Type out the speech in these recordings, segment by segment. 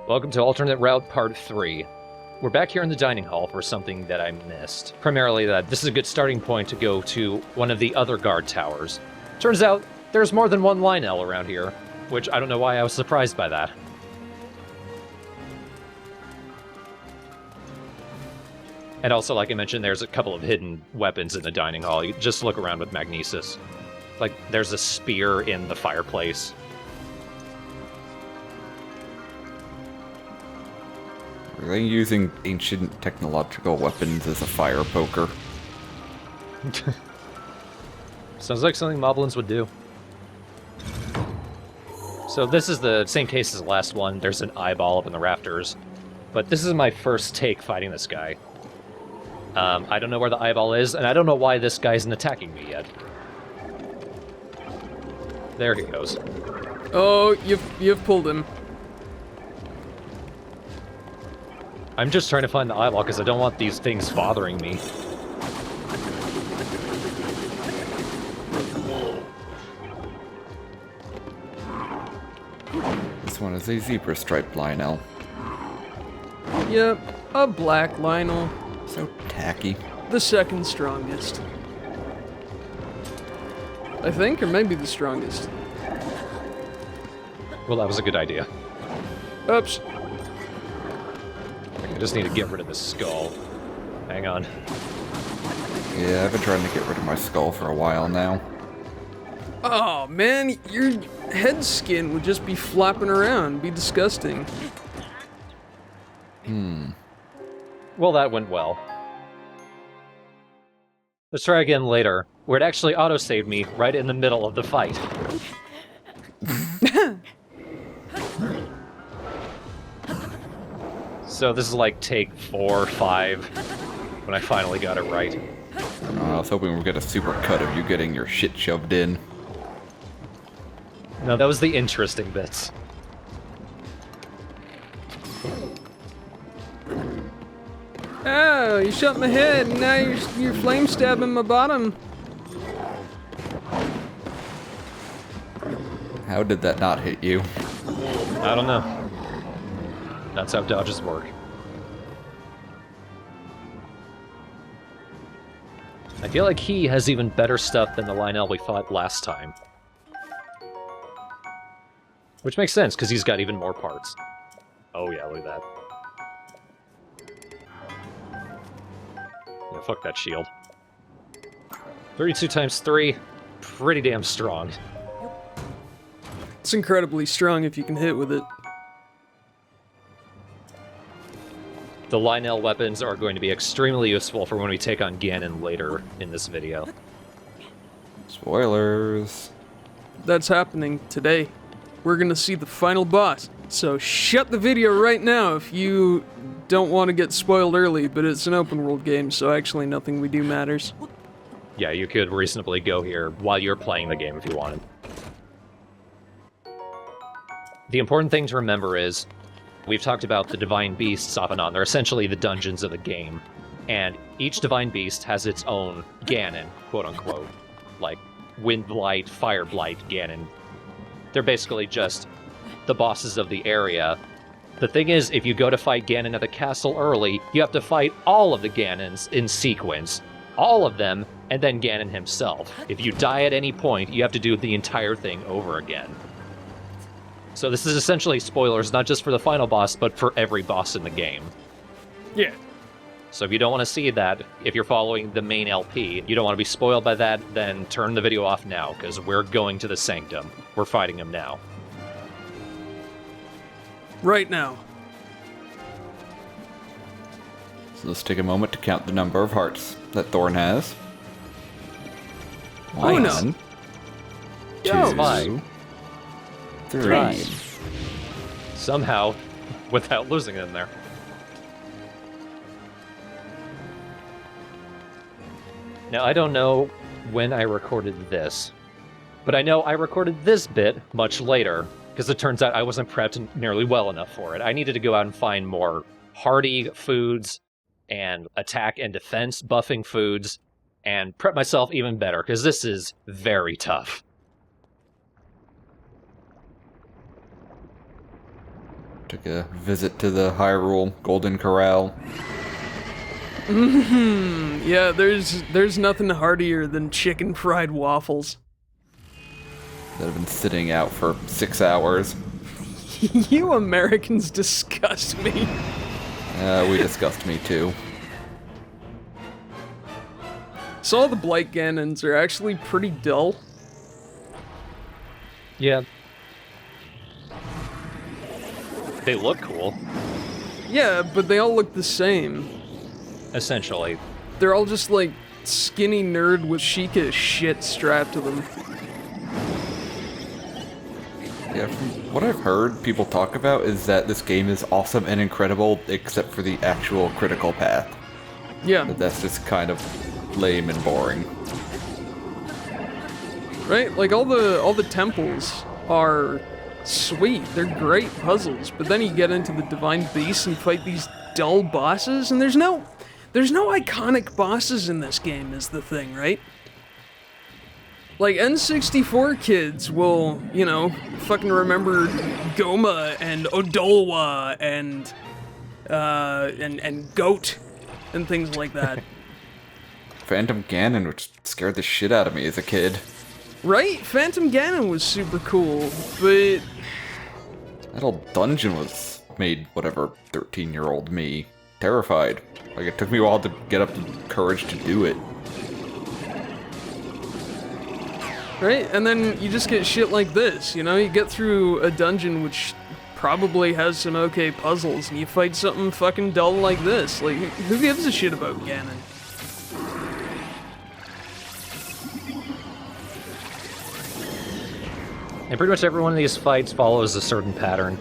Welcome to Alternate Route Part 3. We're back here in the dining hall for something that I missed. Primarily that this is a good starting point to go to one of the other guard towers. Turns out, there's more than one Lynel around here, which I don't know why I was surprised by that. And also, like I mentioned, there's a couple of hidden weapons in the dining hall. You just look around with Magnesis. Like, there's a spear in the fireplace. Are they using ancient technological weapons as a fire poker? Sounds like something Moblins would do. So this is the same case as the last one. There's an eyeball up in the rafters. But this is my first take fighting this guy. I don't know where the eyeball is, and I don't know why this guy isn't attacking me yet. There he goes. Oh, you've pulled him. I'm just trying to find the eyeball because I don't want these things bothering me. This one is a zebra-striped Lynel. Yep, a black Lynel. So tacky. The second strongest. I think, or maybe the strongest. Well, that was a good idea. Oops. I just need to get rid of this skull. Hang on. Yeah, I've been trying to get rid of my skull for a while now. Oh man, your head skin would just be flapping around, be disgusting. Well, that went well. Let's try again later, where it actually auto-saved me right in the middle of the fight. So this is like take 4 or 5, when I finally got it right. I was hoping we'd get a super cut of you getting your shit shoved in. No, that was the interesting bits. Oh, you shot my head, and now you're flame stabbing my bottom. How did that not hit you? I don't know. That's how dodges work. I feel like he has even better stuff than the Lynel we fought last time. Which makes sense, because he's got even more parts. Oh yeah, look at that. Yeah, fuck that shield. 32 times 3, pretty damn strong. It's incredibly strong if you can hit with it. The Lynel weapons are going to be extremely useful for when we take on Ganon later in this video. Spoilers. That's happening today. We're gonna see the final boss. So shut the video right now if you don't want to get spoiled early, but it's an open world game, so actually nothing we do matters. Yeah, you could reasonably go here while you're playing the game if you wanted. The important thing to remember is, we've talked about the Divine Beasts off and on. They're essentially the dungeons of the game. And each Divine Beast has its own Ganon, quote-unquote. Like, Wind Blight, Fire Blight, Ganon. They're basically just the bosses of the area. The thing is, if you go to fight Ganon at the castle early, you have to fight all of the Ganons in sequence. All of them, and then Ganon himself. If you die at any point, you have to do the entire thing over again. So this is essentially spoilers, not just for the final boss, but for every boss in the game. Yeah. So if you don't want to see that, if you're following the main LP, you don't want to be spoiled by that, then turn the video off now, because we're going to the Sanctum. We're fighting him now. Right now. So let's take a moment to count the number of hearts that Thorn has. Oh no. 1, Yo. 2, 3. Somehow, without losing them there. Now, I don't know when I recorded this, but I know I recorded this bit much later, because it turns out I wasn't prepped nearly well enough for it. I needed to go out and find more hardy foods and attack and defense buffing foods, and prep myself even better, because this is very tough. Took a visit to the Hyrule Golden Corral. Yeah, there's nothing heartier than chicken fried waffles. That have been sitting out for 6 hours. You Americans disgust me. We disgust me too. So all the Blight Ganons are actually pretty dull. Yeah. They look cool, Yeah, but they all look the same. essentially. They're all just like skinny nerd with Sheikah shit strapped to them. Yeah, from what I've heard people talk about is that this game is awesome and incredible except for the actual critical path. Yeah, That's just kind of lame and boring. right? Like all the temples are sweet. They're great puzzles, but then you get into the Divine Beasts and fight these dull bosses, and there's no iconic bosses in this game is the thing, right? Like, N64 kids will, you know, fucking remember Goma and Odolwa and Goat and things like that. Phantom Ganon, which scared the shit out of me as a kid. Right? Phantom Ganon was super cool, but That whole dungeon was made whatever 13-year-old me terrified. Like, it took me a while to get up the courage to do it. right? And then you just get shit like this, you know? You get through a dungeon which probably has some okay puzzles, and you fight something fucking dull like this. Like, who gives a shit about Ganon? And pretty much every one of these fights follows a certain pattern.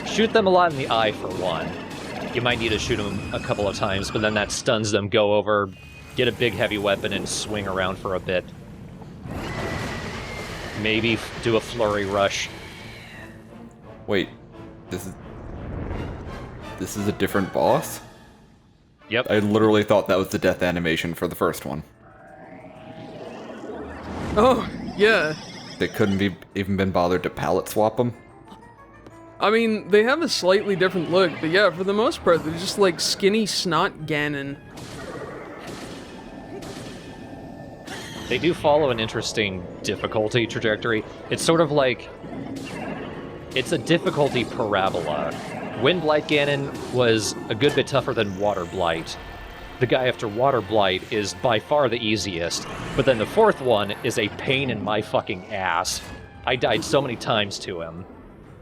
Shoot them a lot in the eye for one. You might need to shoot them a couple of times, but then that stuns them, go over, get a big heavy weapon, and swing around for a bit. Maybe do a flurry rush. Wait, this is a different boss? Yep. I literally thought that was the death animation for the first one. Oh, yeah. They couldn't be even been bothered to palette swap them? I mean, they have a slightly different look, but yeah, for the most part, they're just like skinny snot Ganon. They do follow an interesting difficulty trajectory. It's sort of like... It's a difficulty parabola. Wind Blight Ganon was a good bit tougher than Water Blight. The guy after Water Blight is by far the easiest, but then the fourth one is a pain in my fucking ass. I died so many times to him.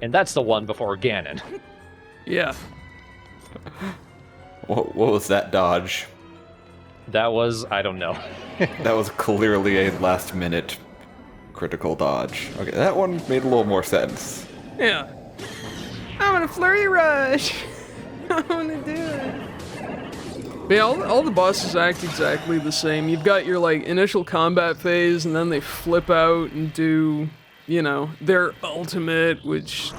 And that's the one before Ganon. Yeah. What was that dodge? That was... I don't know. That was clearly a last-minute critical dodge. Okay, that one made a little more sense. Yeah. I'm gonna flurry rush! I wanna do it. But yeah, all the bosses act exactly the same. You've got your, like, initial combat phase, and then they flip out and do, you know, their ultimate, which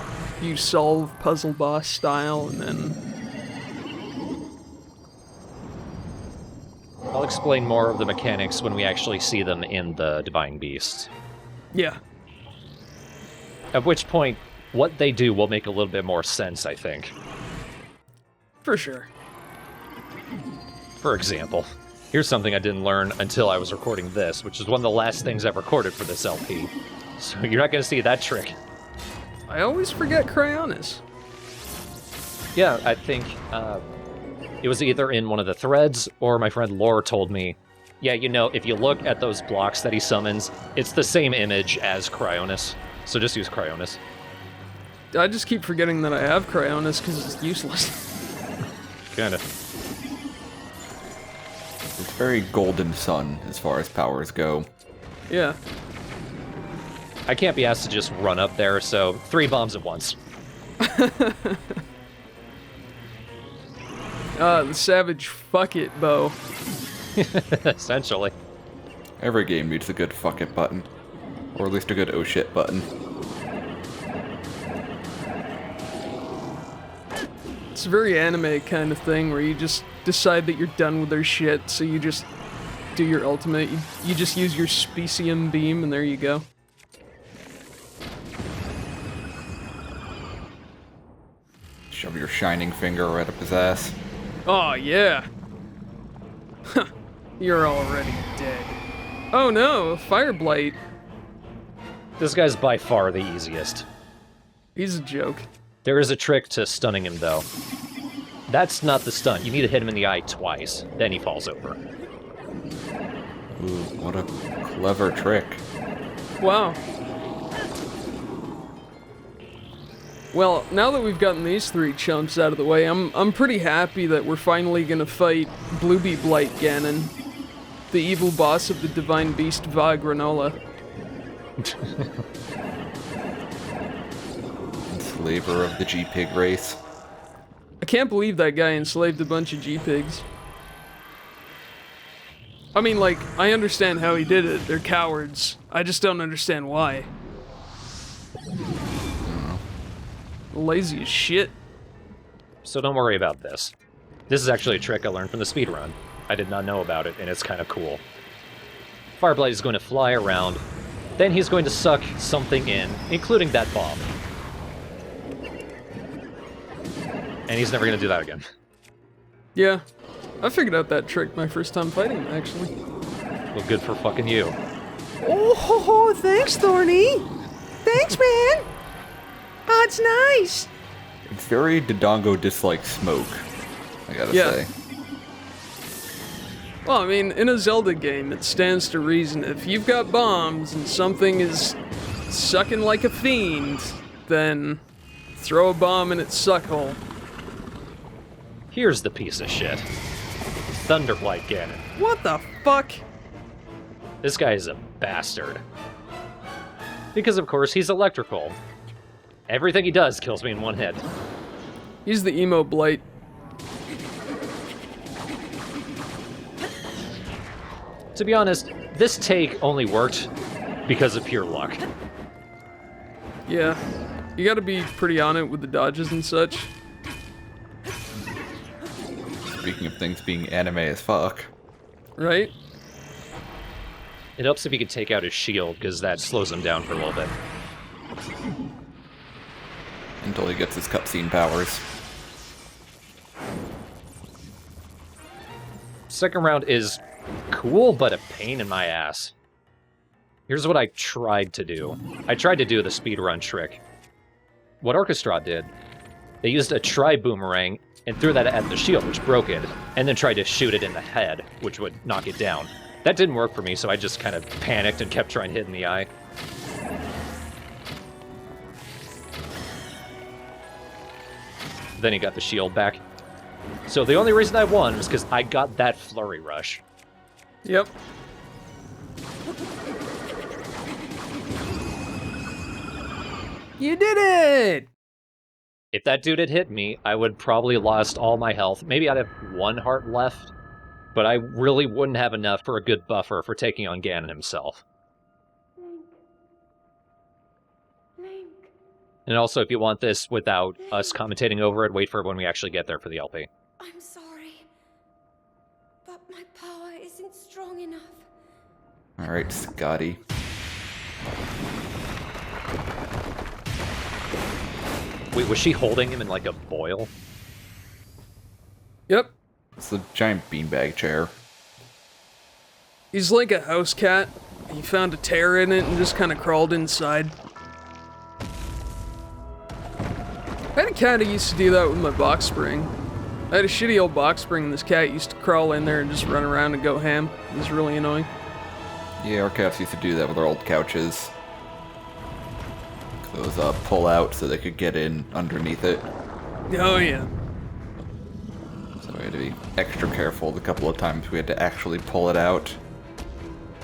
you solve puzzle boss style, and then... I'll explain more of the mechanics when we actually see them in the Divine Beasts. Yeah. At which point, what they do will make a little bit more sense, I think. For sure. For example, here's something I didn't learn until I was recording this, which is one of the last things I've recorded for this LP. So you're not going to see that trick. I always forget Cryonis. Yeah, I think it was either in one of the threads, or my friend Lore told me, yeah, you know, if you look at those blocks that he summons, it's the same image as Cryonis. So just use Cryonis. I just keep forgetting that I have Cryonis because it's useless. Kinda. It's very Golden Sun as far as powers go. Yeah. I can't be asked to just run up there, so 3 bombs at once. The savage fuck it bow. Essentially. Every game needs a good fuck it button. Or at least a good oh shit button. It's a very anime kind of thing where you just decide that you're done with their shit, so you just do your ultimate. You just use your specium beam, and there you go. Shove your shining finger right up his ass. Oh, yeah. You're already dead. Oh no, Fire Blight. This guy's by far the easiest. He's a joke. There is a trick to stunning him, though. That's not the stun. You need to hit him in the eye twice, then he falls over. Ooh, what a clever trick. Wow. Well, now that we've gotten these 3 chumps out of the way, I'm pretty happy that we're finally gonna fight Blight Ganon, the evil boss of the Divine Beast Granola. Enslaver of the G-Pig race. I can't believe that guy enslaved a bunch of G-Pigs. I mean, like, I understand how he did it. They're cowards. I just don't understand why. Lazy as shit. So don't worry about this. This is actually a trick I learned from the speedrun. I did not know about it, and it's kind of cool. Fireblight is going to fly around, then he's going to suck something in, including that bomb. And he's never going to do that again. Yeah. I figured out that trick my first time fighting him, actually. Well, good for fucking you. Oh, ho, ho, thanks, Thorny. Thanks, man. Oh, it's nice. It's very Dodongo dislikes smoke, I gotta say. Well, I mean, in a Zelda game, it stands to reason if you've got bombs and something is sucking like a fiend, then throw a bomb in its suck hole. Here's the piece of shit. Thunderblight Ganon. What the fuck? This guy is a bastard. Because, of course, he's electrical. Everything he does kills me in one hit. He's the emo blight. To be honest, this take only worked because of pure luck. Yeah. You gotta be pretty on it with the dodges and such. Speaking of things being anime as fuck. Right? It helps if he can take out his shield, because that slows him down for a little bit. Until he gets his cutscene powers. Second round is cool, but a pain in my ass. Here's what I tried to do. I tried to do the speedrun trick. What Orchestra did, they used a tri-boomerang and threw that at the shield, which broke it, and then tried to shoot it in the head, which would knock it down. That didn't work for me, so I just kind of panicked and kept trying to hit in the eye. Then he got the shield back. So the only reason I won was because I got that flurry rush. Yep. You did it! If that dude had hit me, I would probably lost all my health. Maybe I'd have 1 heart left, but I really wouldn't have enough for a good buffer for taking on Ganon himself. Link. And also, if you want this without us commentating over it, wait for when we actually get there for the LP. I'm sorry, but my power isn't strong enough. Alright, Scotty. Wait, was she holding him in like a boil? Yep. It's the giant beanbag chair. He's like a house cat. He found a tear in it and just kind of crawled inside. I had a cat who used to do that with my box spring. I had a shitty old box spring and this cat used to crawl in there and just run around and go ham. It was really annoying. Yeah, our cats used to do that with our old couches. Those pull out so they could get in underneath it. Oh yeah. So we had to be extra careful the couple of times we had to actually pull it out.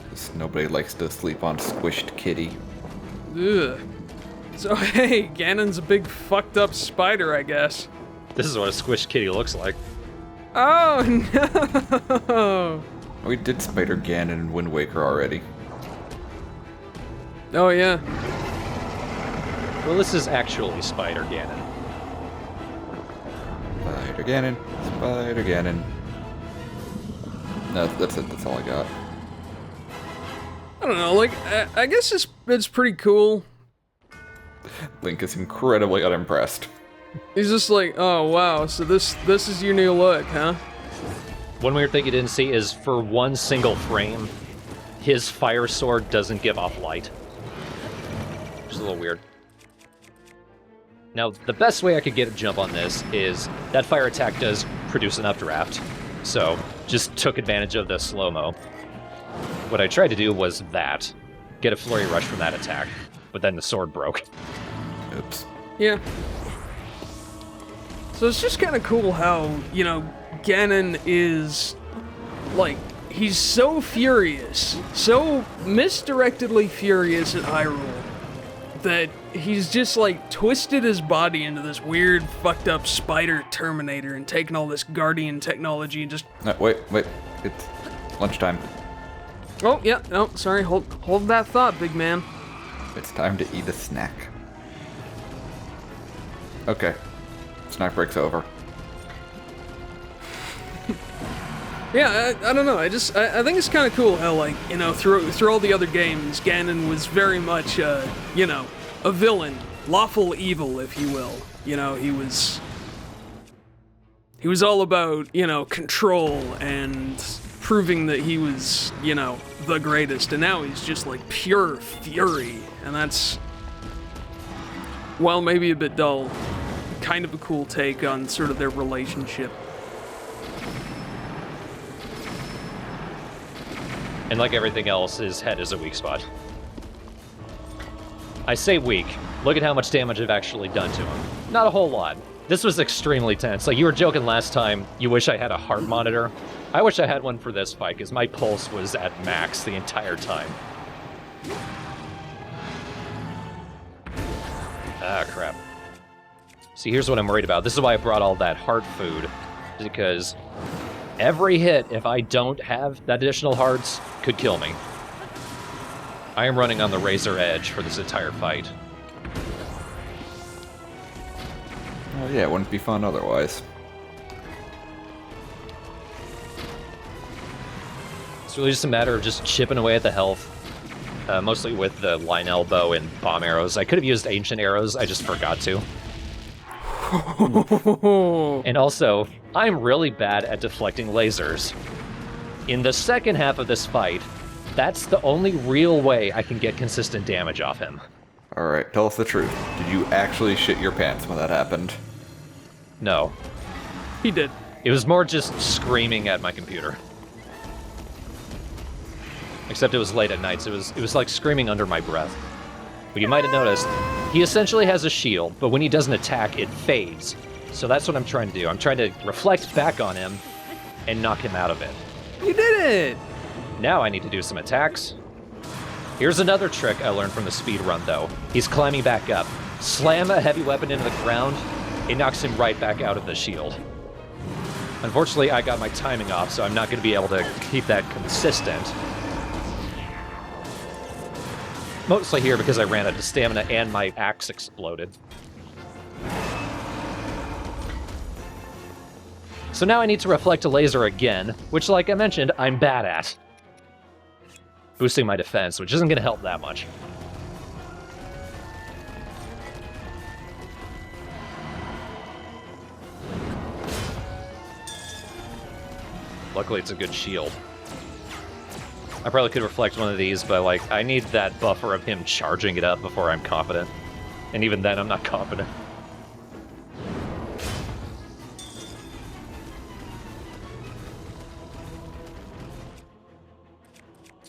Because nobody likes to sleep on squished kitty. Ugh. So hey, Ganon's a big fucked up spider, I guess. This is what a squished kitty looks like. Oh no! We did Spider Ganon in Wind Waker already. Oh yeah. Well, this is actually Spider Ganon. Spider Ganon, Spider Ganon. No, that's it. That's all I got. I don't know, like, I guess it's pretty cool. Link is incredibly unimpressed. He's just like, oh wow, so this is your new look, huh? One weird thing you didn't see is for one single frame, his fire sword doesn't give off light. Which is a little weird. Now, the best way I could get a jump on this is that fire attack does produce an updraft, so just took advantage of the slow-mo. What I tried to do was that, get a flurry rush from that attack, but then the sword broke. Oops. Yeah. So it's just kind of cool how, you know, Ganon is, like, he's so furious, so misdirectedly furious at Hyrule, that he's just, like, twisted his body into this weird, fucked up spider Terminator and taken all this Guardian technology and just... Wait. It's lunchtime. Oh, yeah, no, sorry, hold that thought, big man. It's time to eat a snack. Okay. Snack break's over. Yeah, I don't know. I think it's kind of cool how, like, you know, through all the other games, Ganon was very much, you know, a villain, lawful evil, if you will. You know, he was all about, you know, control and proving that he was, you know, the greatest. And now he's just like pure fury, and that's, while maybe a bit dull, kind of a cool take on sort of their relationship. And like everything else, his head is a weak spot. I say weak. Look at how much damage I've actually done to him. Not a whole lot. This was extremely tense. Like, you were joking last time, you wish I had a heart monitor. I wish I had one for this fight, because my pulse was at max the entire time. Ah, crap. See, here's what I'm worried about. This is why I brought all that heart food. Because every hit, if I don't have that additional hearts, could kill me. I am running on the razor edge for this entire fight. Oh yeah, it wouldn't be fun otherwise. It's really just a matter of just chipping away at the health. Mostly with the Lynel bow and bomb arrows. I could have used ancient arrows, I just forgot to. And also, I'm really bad at deflecting lasers. In the second half of this fight, that's the only real way I can get consistent damage off him. Alright, tell us the truth. Did you actually shit your pants when that happened? No. He did. It was more just screaming at my computer. Except it was late at night, so it was like screaming under my breath. But you might have noticed, he essentially has a shield, but when he doesn't attack, it fades. So that's what I'm trying to do. I'm trying to reflect back on him and knock him out of it. You did it! Now I need to do some attacks. Here's another trick I learned from the speed run, though. He's climbing back up. Slam a heavy weapon into the ground, it knocks him right back out of the shield. Unfortunately, I got my timing off, so I'm not going to be able to keep that consistent. Mostly here because I ran out of stamina and my axe exploded. So now I need to reflect a laser again, which, like I mentioned, I'm bad at. Boosting my defense, which isn't going to help that much. Luckily, it's a good shield. I probably could reflect one of these, but, like, I need that buffer of him charging it up before I'm confident. And even then, I'm not confident.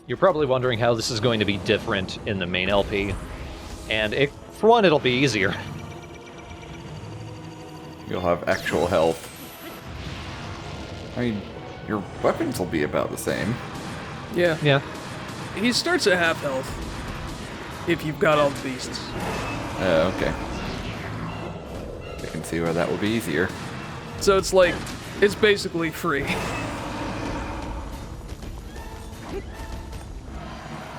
You're probably wondering how this is going to be different in the main LP. And for one, it'll be easier. You'll have actual health. I mean, your weapons will be about the same. Yeah. Yeah. He starts at half health if you've got all the beasts. Okay. I can see where that would be easier. So it's like, it's basically free.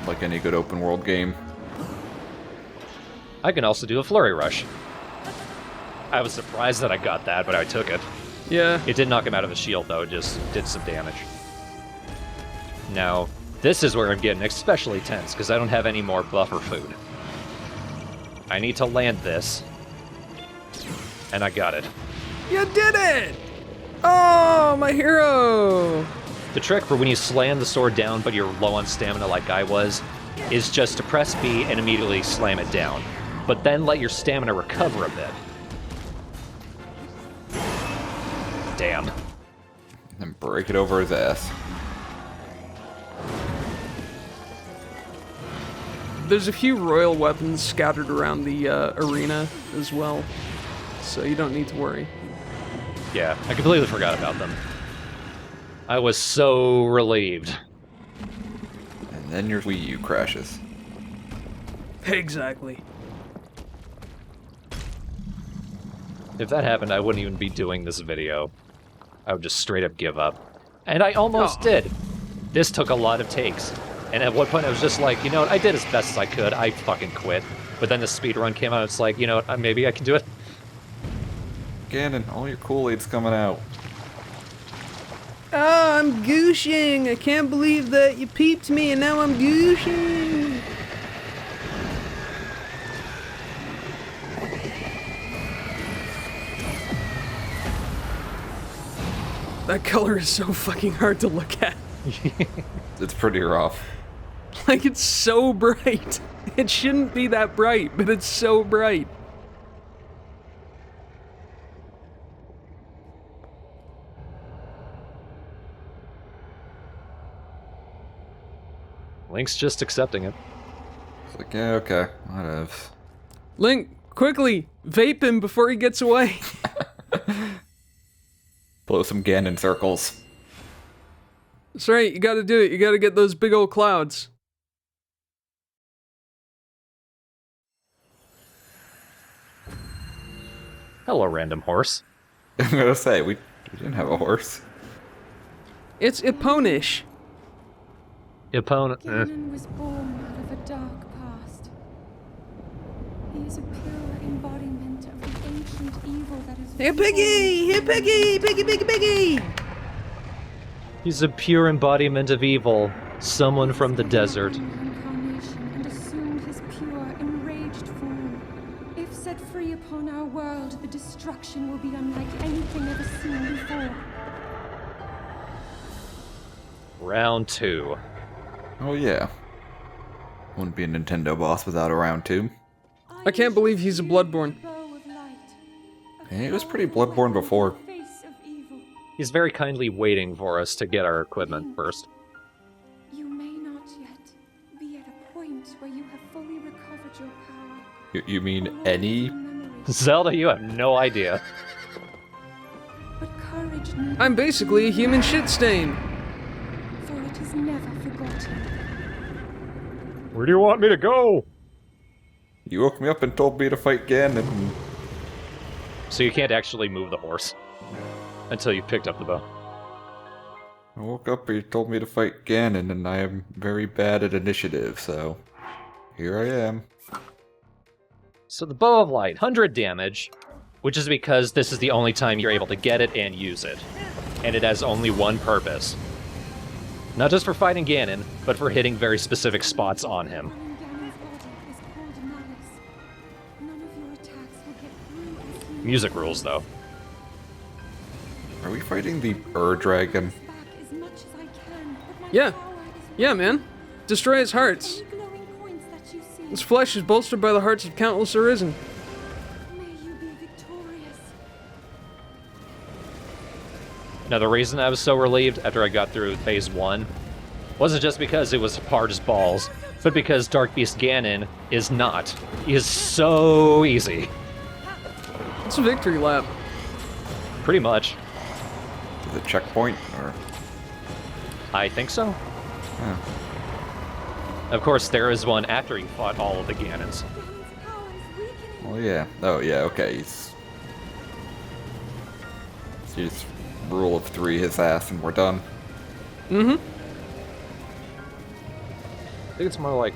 Like any good open world game. I can also do a flurry rush. I was surprised that I got that, but I took it. Yeah. It did knock him out of his shield, though. It just did some damage. Now, this is where I'm getting especially tense, because I don't have any more buffer food. I need to land this. And I got it. You did it! Oh, my hero! The trick for when you slam the sword down but you're low on stamina like I was, is just to press B and immediately slam it down. But then let your stamina recover a bit. Damn. And break it over his ass. There's a few royal weapons scattered around the arena as well, so you don't need to worry. Yeah, I completely forgot about them. I was so relieved. And then your Wii U crashes. Exactly. If that happened, I wouldn't even be doing this video. I would just straight up give up. And I almost did. This took a lot of takes. And at one point I was just like, you know what, I did as best as I could. I fucking quit. But then the speedrun came out, it's like, you know what, maybe I can do it. Ganon, all your Kool-Aid's coming out. Oh, I'm gooshing. I can't believe that you peeped me and now I'm gooshing. That color is so fucking hard to look at. It's pretty rough. Like, it's so bright. It shouldn't be that bright, but it's so bright. Link's just accepting it. It's like, yeah, okay, whatever. Link, quickly, vape him before he gets away. Blow some Ganon circles. That's right, you gotta do it. You gotta get those big old clouds. Hello, random horse. I'm gonna say, we didn't have a horse. It's Eponish. Opponent. Ganon was born out of a dark past. He is a pure embodiment of the ancient evil that is. Here, Piggy! Here, Piggy! Piggy, Piggy, Piggy! He's a pure embodiment of evil. Someone from the desert. Incarnation and assumed his pure, enraged form. If set free upon our world, the destruction will be unlike anything ever seen before. Round 2. Oh yeah. Wouldn't be a Nintendo boss without a round 2. I can't believe he's a Bloodborne. Hey, it was pretty Bloodborne before. He's very kindly waiting for us to get our equipment first. You may not yet be at a point where you have fully recovered your power. You mean any? Zelda, you have no idea. But courage needs I'm basically a human shit stain. for it is never forgotten. Where do you want me to go? You woke me up and told me to fight Ganon. So you can't actually move the horse until you picked up the bow. I woke up and you told me to fight Ganon, and I am very bad at initiative, so here I am. So the Bow of Light, 100 damage, which is because this is the only time you're able to get it and use it. And it has only one purpose. Not just for fighting Ganon, but for hitting very specific spots on him. Running Ganon's body is called malice. None of your attacks will get through as he Music rules, though. Are we fighting the Dragon? back as much as I can, but my Yeah. power is Yeah, man. Destroy his hearts. weak. Glowing points that you see. His flesh is bolstered by the hearts of countless arisen. May you be victorious. Now, the reason I was so relieved after I got through Phase 1 wasn't just because it was hard as balls, but because Dark Beast Ganon is not. He is so easy. It's a victory lap. Pretty much. Is it checkpoint, or? I think so. Yeah. Of course, there is one after you fought all of the Ganons. Ganon's power is weakening. Oh yeah. Oh yeah, okay. He's rule of 3 his ass and we're done. Mm-hmm. I think it's more like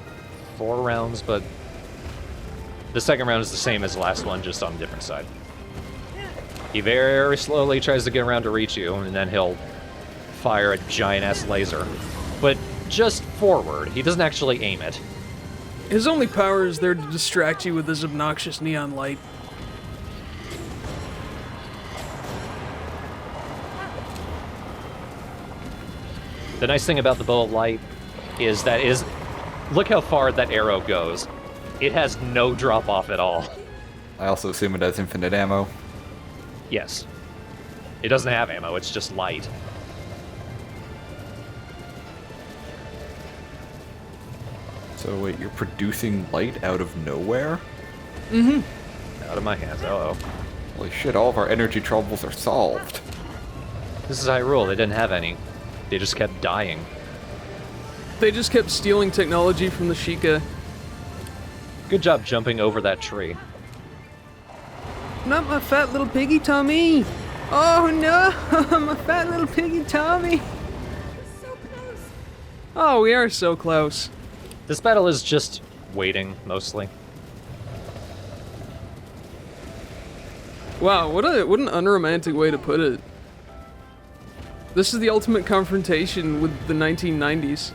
4 rounds, but the second round is the same as the last one, just on a different side. He very slowly tries to get around to reach you, and then he'll fire a giant-ass laser. But just forward. He doesn't actually aim it. His only power is there to distract you with his obnoxious neon light. The nice thing about the bow of light is look how far that arrow goes. It has no drop off at all. I also assume it has infinite ammo. Yes. It doesn't have ammo, it's just light. So wait, you're producing light out of nowhere? Out of my hands, uh-oh. Holy shit, all of our energy troubles are solved. This is Hyrule, they didn't have any. They just kept dying. They just kept stealing technology from the Sheikah. Good job jumping over that tree. Not my fat little piggy Tommy. Oh no, my fat little piggy Tommy. So close. Oh, we are so close. This battle is just waiting, mostly. Wow, what an unromantic way to put it. This is the ultimate confrontation with the 1990s.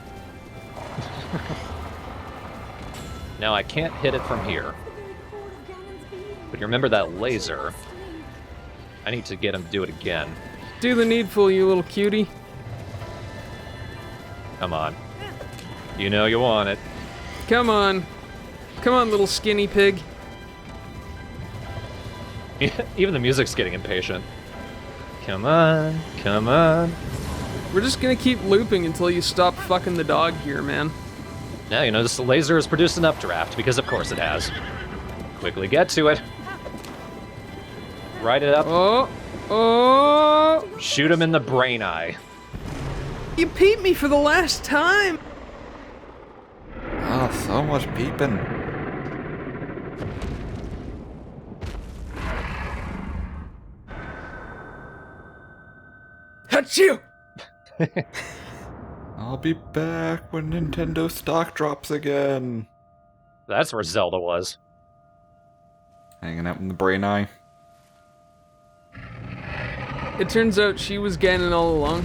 Now, I can't hit it from here. The very core of Ganon's being. But you remember that laser? I need to get him to do it again. Do the needful, you little cutie. Come on. You know you want it. Come on. Come on, little skinny pig. Even the music's getting impatient. Come on, come on. We're just gonna keep looping until you stop fucking the dog here, man. Now, you know, this laser has produced an updraft, because of course it has. Quickly get to it. Ride it up. Oh! Shoot him in the brain eye. You peeped me for the last time. Ah, so much peeping. Achoo! I'll be back when Nintendo stock drops again. That's where Zelda was. Hanging out in the brain eye. It turns out she was Ganon all along.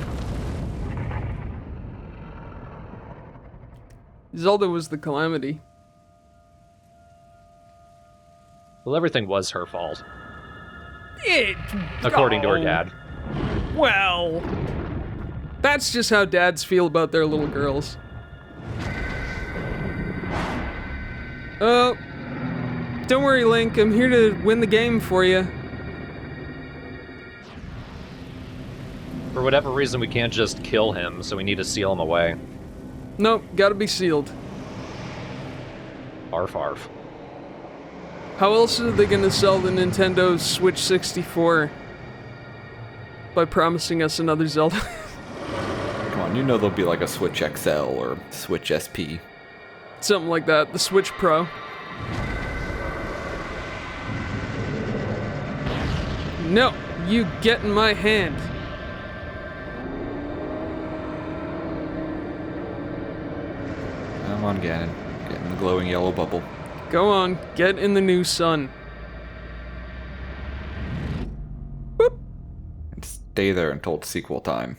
Zelda was the calamity. Well, everything was her fault. According to her dad. Well, that's just how dads feel about their little girls. Oh, don't worry, Link. I'm here to win the game for you. For whatever reason, we can't just kill him, so we need to seal him away. Nope, gotta be sealed. Arf arf. How else are they gonna sell the Nintendo Switch 64? By promising us another Zelda? Come on, you know there'll be like a Switch XL or Switch SP. Something like that. The Switch Pro. No, you get in my hand. Come on, Ganon. Get in the glowing yellow bubble. Go on, get in the new sun. Boop. And stay there until it's sequel time.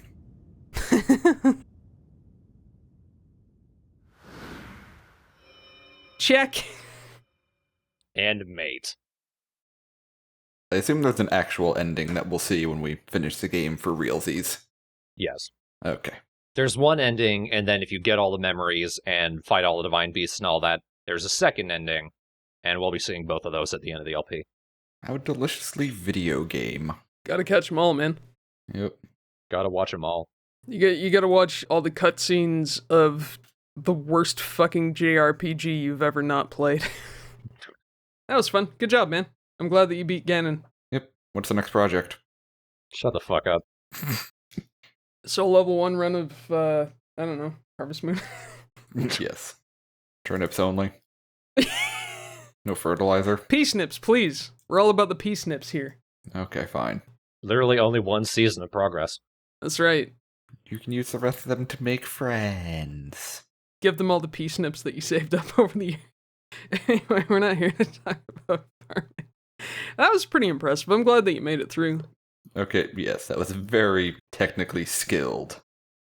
Check. And mate. I assume there's an actual ending that we'll see when we finish the game for realsies. Yes. Okay. There's one ending, and then if you get all the memories and fight all the divine beasts and all that, there's a second ending, and we'll be seeing both of those at the end of the LP. How deliciously video game. Gotta catch them all, man. Yep. Gotta watch them all. You gotta watch all the cutscenes of the worst fucking JRPG you've ever not played. That was fun. Good job, man. I'm glad that you beat Ganon. Yep. What's the next project? Shut the fuck up. So level 1 run of, I don't know, Harvest Moon. Yes. Turnips only. No fertilizer. Pea snips, please. We're all about the pea snips here. Okay, fine. Literally only one season of progress. That's right. You can use the rest of them to make friends. Give them all the pea snips that you saved up over the year. Anyway, we're not here to talk about farming. That was pretty impressive. I'm glad that you made it through. Okay, yes, that was very technically skilled.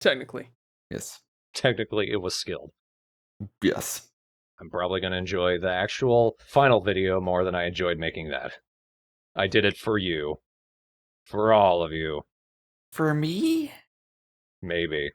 Technically. Yes. Technically, it was skilled. Yes. I'm probably going to enjoy the actual final video more than I enjoyed making that. I did it for you. For all of you. For me? Maybe.